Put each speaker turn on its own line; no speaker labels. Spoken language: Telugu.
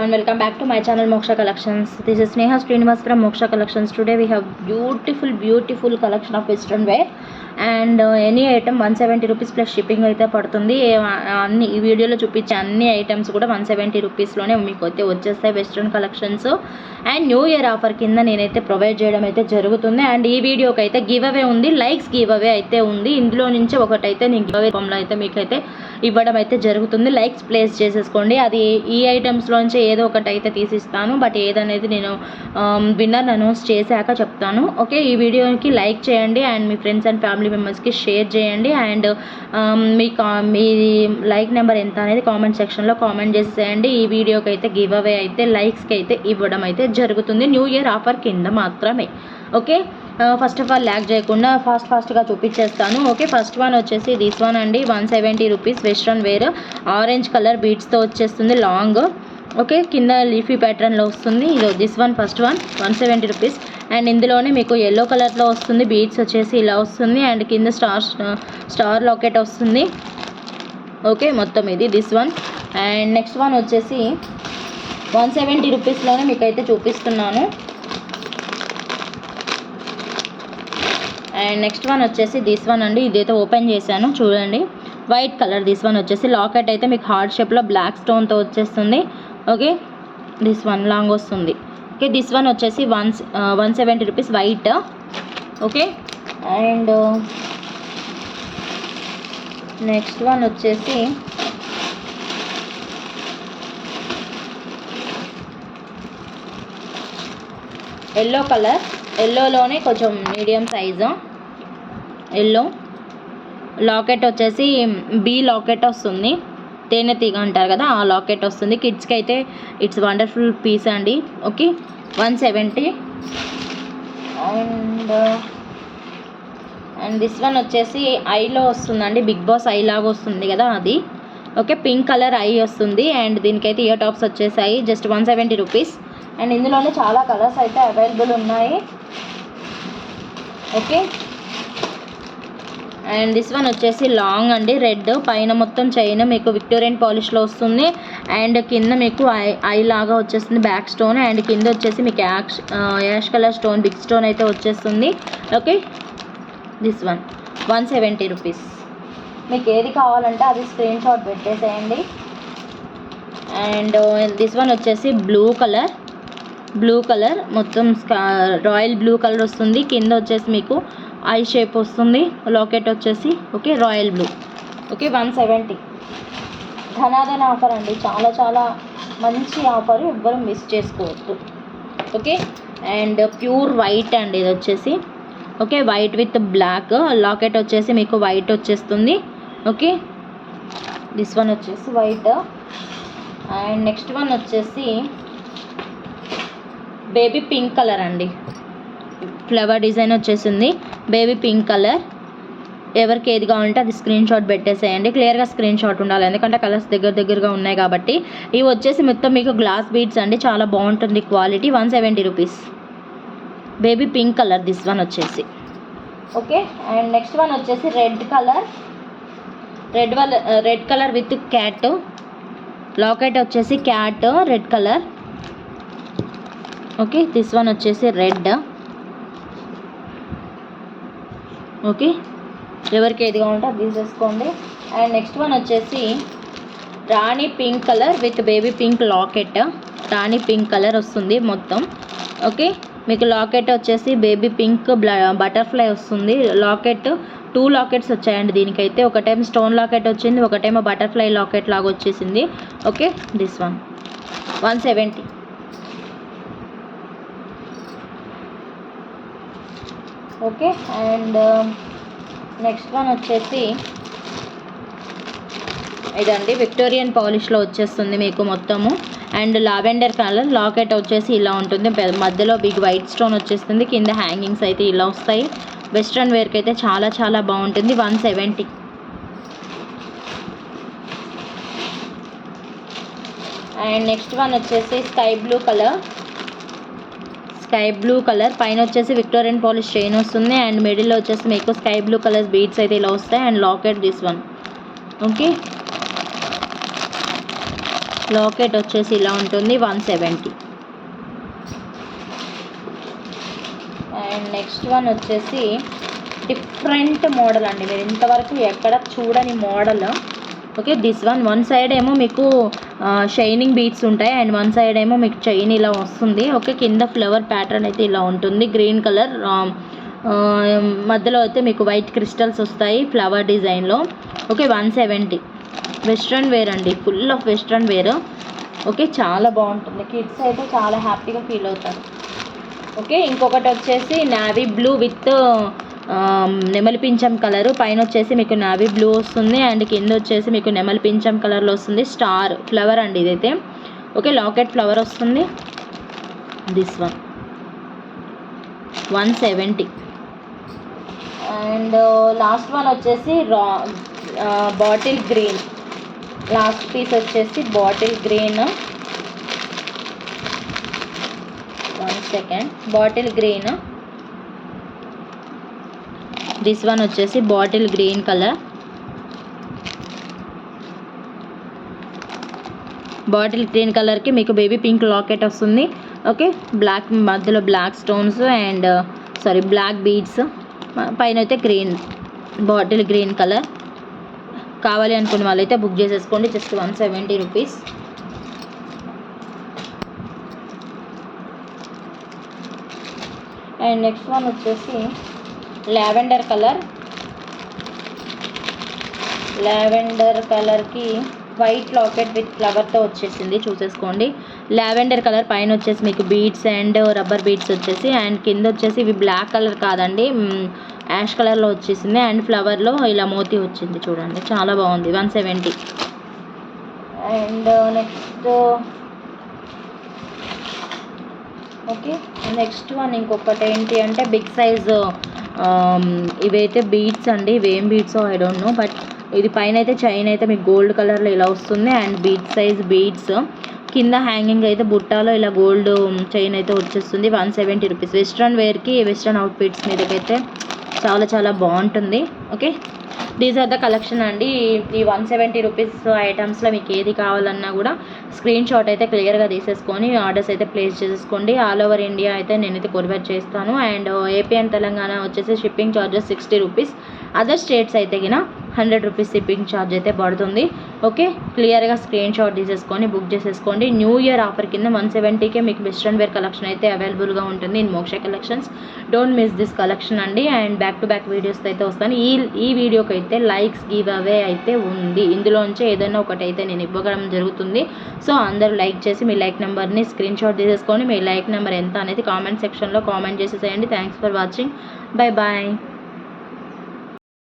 And welcome back to my channel Moksha Collections. This is Sneha Srinivas from Moksha Collections. Today we have beautiful collection of western wear and any item 170 rupees plus shipping అయితే పడుతుంది. అన్ని ఈ వీడియోలో చూపించే అన్ని ఐటమ్స్ కూడా 170 రూపీస్లోనే మీకు అయితే వచ్చేస్తాయి western collections. And new year offer కింద నేనైతే ప్రొవైడ్ చేయడం అయితే జరుగుతుంది. అండ్ ఈ వీడియోకి అయితే గివ్ అవే ఉంది, లైక్స్ గివ్ అవే అయితే ఉంది. ఇందులో నుంచి ఒకటైతే నేను గివ్ అవే రూపంలో అయితే మీకైతే ఇవ్వడం అయితే జరుగుతుంది. లైక్స్ ప్లేస్ చేసేసుకోండి. అది ఈ ఐటమ్స్లోంచి ఏదో ఒకటి అయితే తీసిస్తాను, బట్ ఏదనేది నేను విన్నర్ అనౌన్స్ చేశాక చెప్తాను. ఓకే, ఈ వీడియోకి లైక్ చేయండి and me friends and family మెంబర్స్కి షేర్ చేయండి. అండ్ మీ లైక్ నెంబర్ ఎంత అనేది కామెంట్ సెక్షన్లో కామెంట్ చేసేయండి. ఈ వీడియోకి అయితే గివ్ అవే అయితే లైక్స్కి అయితే ఇవ్వడం అయితే జరుగుతుంది న్యూ ఇయర్ ఆఫర్ కింద మాత్రమే. Okay, first of all lag చేయకుండా ఫాస్ట్గా చూపించేస్తాను. ఓకే, ఫస్ట్ వన్ వచ్చేసి దిస్ వన్ అండి, 170 rupees western wear orange colour బీడ్స్తో వచ్చేస్తుంది లాంగ్. ఓకే, కింద లీఫీ ప్యాటర్న్లో వస్తుంది. ఇది this one first one 170 rupees. And ఇందులోనే మీకు ఎల్లో కలర్లో వస్తుంది, బీడ్స్ వచ్చేసి ఇలా వస్తుంది అండ్ కింద స్టార్ లాకెట్ వస్తుంది. ఓకే, మొత్తం ఇది this one. And next one వచ్చేసి 170 రూపీస్లోనే మీకు అయితే చూపిస్తున్నాను. అండ్ నెక్స్ట్ వన్ వచ్చేసి దిస్ వన్ అండి, ఇదైతే ఓపెన్ చేశాను చూడండి, వైట్ కలర్. దిస్ వన్ వచ్చేసి లాకెట్ అయితే మీకు హార్ట్ షేప్లో బ్లాక్ స్టోన్తో వచ్చేస్తుంది. ఓకే, దిస్ వన్ లాంగ్ వస్తుంది. ఓకే, దిస్ వన్ వచ్చేసి 170 rupees white. Okay, and next one వచ్చేసి ఎల్లో కలర్, ఎల్లోలోనే కొంచెం మీడియం సైజు ఎల్లో. లాకెట్ వచ్చేసి బీ లాకెట్ వస్తుంది, తేనె తీగ అంటారు కదా ఆ లాకెట్ వస్తుంది. కిడ్స్కి అయితే ఇట్స్ వండర్ఫుల్ పీస్ అండి. ఓకే, 170. అండ్ దిస్ వన్ వచ్చేసి ఐలో వస్తుందండి, బిగ్ బాస్ ఐ లాగా వస్తుంది కదా అది. ఓకే, పింక్ కలర్ ఐ వస్తుంది అండ్ దీనికైతే ఇయర్ టాప్స్ వచ్చేసాయి. Just 170 rupees. అండ్ ఇందులోనే చాలా కలర్స్ అయితే అవైలబుల్ ఉన్నాయి. ఓకే, అండ్ దిస్ వన్ వచ్చేసి లాంగ్ అండి, రెడ్, పైన మొత్తం చైన్ మీకు విక్టోరియన్ పాలిష్లో వస్తుంది అండ్ కింద మీకు ఐ లాగా వచ్చేస్తుంది బ్యాక్ స్టోన్ అండ్ కింద వచ్చేసి మీకు ash colour stone, big stone అయితే వచ్చేస్తుంది. Okay, this one 170 rupees. మీకు ఏది కావాలంటే అది స్క్రీన్ షాట్ పెట్టేసేయండి. అండ్ దిస్ వన్ వచ్చేసి బ్లూ కలర్ మొత్తం రాయల్ బ్లూ కలర్ వస్తుంది. కింద వచ్చేసి మీకు ఐ షేప్ వస్తుంది, లాకెట్ వచ్చేసి ఓకే రాయల్ బ్లూ. ఓకే, 170. ధనాధన ఆఫర్ అండి, చాలా మంచి ఆఫర్, ఎవ్వరు మిస్ చేసుకోవద్దు. ఓకే, అండ్ ప్యూర్ వైట్ అండి ఇది వచ్చేసి. Okay, white with black, locket వచ్చేసి మీకు వైట్ వచ్చేస్తుంది. ఓకే, దిస్ వన్ వచ్చేసి వైట్. అండ్ నెక్స్ట్ వన్ వచ్చేసి బేబీ పింక్ కలర్ అండి, ఫ్లవర్ డిజైన్ వచ్చేసింది బేబీ పింక్ కలర్. ఎవరికి ఏది కావాలంటే అది స్క్రీన్ షాట్ పెట్టేసేయండి. క్లియర్గా స్క్రీన్ షాట్ ఉండాలి, ఎందుకంటే కలర్స్ దగ్గరగా ఉన్నాయి కాబట్టి. ఇవి వచ్చేసి మొత్తం మీకు గ్లాస్ బీడ్స్ అండి, చాలా బాగుంటుంది quality. 170 rupees baby pink colour this one వచ్చేసి. ఓకే, అండ్ నెక్స్ట్ వన్ వచ్చేసి red colour with cat, locket వచ్చేసి cat red colour. Okay, this one వచ్చేసి రెడ్. ఓకే, ఎవరికి ఏది కావాలంటే అది తీసేసుకోండి. అండ్ నెక్స్ట్ వన్ వచ్చేసి రాణి pink colour with baby pink locket, రాణి పింక్ కలర్ వస్తుంది మొత్తం. ఓకే, మీకు లాకెట్ వచ్చేసి బేబీ పింక్ బటర్ఫ్లై వస్తుంది. లాకెట్ 2 లాకెట్స్ వచ్చాయండి దీనికైతే, ఒకటేమో స్టోన్ లాకెట్ వచ్చింది, ఒకటేమో బటర్ఫ్లై లాకెట్ లాగా వచ్చేసింది. Okay, this one 170. Okay, and next one వచ్చేసి ఇదండి, విక్టోరియన్ పాలిష్లో వచ్చేస్తుంది మీకు మొత్తము. అండ్ లావెండర్ కలర్, లాకెట్ వచ్చేసి ఇలా ఉంటుంది, మధ్యలో బిగ్ వైట్ స్టోన్ వచ్చేస్తుంది, కింద హ్యాంగింగ్స్ అయితే ఇలా వస్తాయి. వెస్ట్రన్ వేర్కి అయితే చాలా బాగుంటుంది. 170. అండ్ నెక్స్ట్ వన్ వచ్చేసి స్కై బ్లూ కలర్, పైన వచ్చేసి విక్టోరియన్ పాలిష్ చైన్ వస్తుంది అండ్ మిడిల్లో వచ్చేసి మీకు స్కై బ్లూ కలర్ బీడ్స్ అయితే ఇలా వస్తాయి and locket this one. Okay, locket వచ్చేసి ఇలా ఉంటుంది 170. అండ్ నెక్స్ట్ వన్ వచ్చేసి డిఫరెంట్ మోడల్ అండి, మీరు ఇంతవరకు ఎక్కడ చూడని model. Okay, this one side ఏమో మీకు షైనింగ్ బీడ్స్ ఉంటాయి అండ్ వన్ సైడ్ ఏమో మీకు చైన్ ఇలా వస్తుంది. ఓకే, కింద ఫ్లవర్ ప్యాటర్న్ అయితే ఇలా ఉంటుంది, గ్రీన్ కలర్. మధ్యలో అయితే మీకు వైట్ క్రిస్టల్స్ వస్తాయి ఫ్లవర్ డిజైన్లో. ఓకే, 170. వెస్ట్రన్ వేర్ అండి, full of western wear. Okay, చాలా బాగుంటుంది, కిడ్స్ అయితే చాలా హ్యాపీగా ఫీల్ అవుతారు. ఓకే, ఇంకొకటి వచ్చేసి నావీ బ్లూ విత్ నెమలి పింఛం కలరు. పైన వచ్చేసి మీకు నావీ బ్లూ వస్తుంది అండ్ కింద వచ్చేసి మీకు నెమలి పింఛం కలర్లో వస్తుంది. స్టార్ ఫ్లవర్ అండి ఇదైతే. ఓకే, లాకెట్ ఫ్లవర్ వస్తుంది. This one 170. And last one వచ్చేసి బాటిల్ గ్రీన్. లాస్ట్ పీస్ వచ్చేసి bottle green. 1 second. Bottle green. This one వచ్చేసి bottle green colour. Bottle green కలర్కి మీకు బేబీ పింక్ లాకెట్ వస్తుంది. ఓకే, బ్లాక్ మధ్యలో black stones and black beads, పైన అయితే గ్రీన్, బాటిల్ గ్రీన్ కలర్. కావాలి అనుకున్న వాళ్ళైతే బుక్ చేసేసుకోండి, just 170 rupees. And next one వచ్చేసి లావెండర్ కలర్. లావెండర్ కలర్కి వైట్ లాకెట్ విత్ ఫ్లవర్తో వచ్చేసింది, చూసేసుకోండి. లావెండర్ కలర్ పైన వచ్చేసి మీకు బీడ్స్ అండ్ రబ్బర్ బీడ్స్ వచ్చేసి, అండ్ కింద వచ్చేసి ఇవి బ్లాక్ కలర్ కాదండి, యాష్ కలర్లో వచ్చేసింది అండ్ ఫ్లవర్లో ఇలా మోతీ వచ్చింది, చూడండి చాలా బాగుంది. 170. అండ్ నెక్స్ట్ వన్ ఇంకొకటి ఏంటి అంటే బిగ్ సైజ్. ఇవైతే బీడ్స్ అండి, ఇవేం బీడ్సో ఐ డోంట్ నో, బట్ ఇది పైన అయితే చైన్ అయితే మీకు గోల్డ్ కలర్లో ఇలా వస్తుంది అండ్ బిగ్ సైజ్ బీడ్స్. కింద హ్యాంగింగ్ అయితే బుట్టాలో ఇలా గోల్డ్ చైన్ అయితే వచ్చేస్తుంది. 170 రూపీస్. వెస్ట్రన్ వేర్కి, వెస్ట్రన్ అవుట్ఫిట్స్ మీదకైతే చాలా చాలా బాగుంటుంది. Okay, these are the collection అండి. ఈ 170 రూపీస్ ఐటమ్స్లో మీకు ఏది కావాలన్నా కూడా స్క్రీన్ షాట్ అయితే క్లియర్గా తీసేసుకొని ఆర్డర్స్ అయితే ప్లేస్ చేసేసుకోండి. ఆల్ ఓవర్ ఇండియా అయితే నేనైతే కొరియర్ చేస్తాను. అండ్ ఏపీ అండ్ తెలంగాణ వచ్చేసి shipping charges 60 rupees. Other states అయితే గిన 100 రూపీస్ షిప్పింగ్ ఛార్జ్ అయితే పడుతుంది. ఓకే, క్లియర్గా స్క్రీన్ షాట్ తీసేసుకొని బుక్ చేసేసుకోండి. న్యూ ఇయర్ ఆఫర్ కింద 170కే మీకు వెస్ట్రన్ వేర్ కలెక్షన్ అయితే అవైలబుల్గా ఉంటుంది in Moksha collections. Don't miss this collection అండి. And back to back videos అయితే వస్తాను. ఈ వీడియోకి అయితే లైక్స్ గివ్ అవే అయితే ఉంది, ఇందులోంచి ఏదైనా ఒకటి అయితే నేను ఇవ్వడం జరుగుతుంది. సో అందరూ లైక్ చేసి మీ లైక్ నెంబర్ని స్క్రీన్ షాట్ తీసేసుకొని మీ లైక్ నెంబర్ ఎంత అనేది కామెంట్ సెక్షన్లో కామెంట్ చేసేసేయండి. Thanks for watching. Bye bye.